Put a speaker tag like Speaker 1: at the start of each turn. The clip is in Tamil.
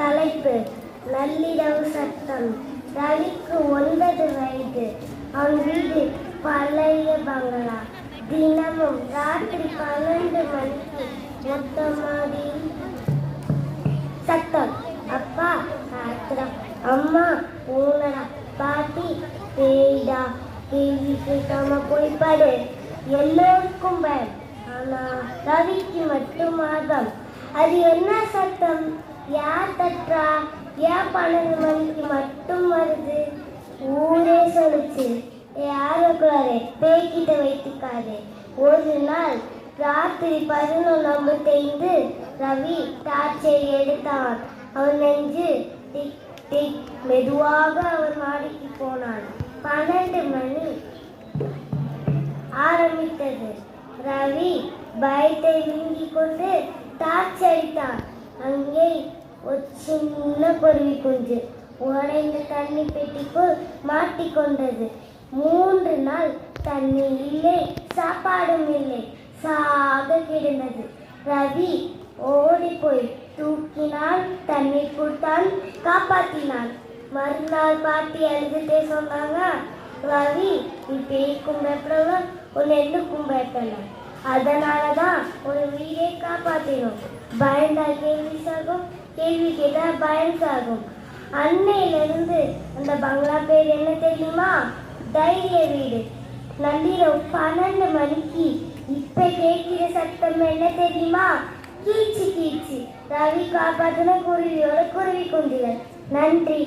Speaker 1: தலைப்பு நள்ளிரவு சத்தம். ரவிக்கு 9 வயது. அவன் வீடு பழைய பங்களா. தினமும் ராத்திரி 12 மணிக்கு மொத்தமாடி சத்தம். அப்பா ஆத்திரம், அம்மா ஊனடா, பாட்டி பேய்டா, கேள்வி கேட்காம போய் பாடு. எல்லோருக்கும் பயம், ஆனா ரவிக்கு மட்டும் ஆகம். அது என்ன சத்தம்? யார் தட்டுறா? ஏன் 12 மணிக்கு மட்டும் வருது? ஊரே சொல்லுச்சு, யாருக்குள்ளாரே பேய்கிட்ட வைத்துக்காரு. ஒரு நாள் ராத்திரி 11:55 ரவி டார்ச்சை எடுத்தான். அவன் நெஞ்சு டிக் டிக். மெதுவாக அவன் மாடிக்கு போனான். 12 மணி ஆரம்பித்தது. ரவி பயத்தை விழுங்கிக் கொண்டு டார்ச் அடித்தான். அங்கே ஒரு சின்ன குருவி குஞ்சு உடைந்த தண்ணி பெட்டிக்குள் மாட்டிக்கொண்டது. 3 நாள் தண்ணி இல்லை, சாப்பாடும் இல்லை, சாக கிடந்தது. ரவி ஓடி போய் தூக்கினான், தண்ணீர் கொடுத்தான், காப்பாற்றினான். மறுநாள் பாட்டி அழுதுட்டே சொன்னாங்க, ரவி நீ பேய்க்கும் பயப்படல, உன்னை எதுக்கும் பயப்படல, அதனாலதான் ஒரு வீடை காப்பாற்றினோம். பயந்தால் கேள்வி சாகும், கேள்வி கேட்டால் பயம் சாகும். அன்னையிலிருந்து அந்த பங்களா பேர் என்ன தெரியுமா? தைரிய வீடு. நள்ளிரவு 12 மணிக்கு இப்ப கேட்கிற சத்தம் என்ன தெரியுமா? கீச்சு கீச்சு. ரவி காப்பாற்றின குருவியோட குருவி குஞ்சுகள். நன்றி.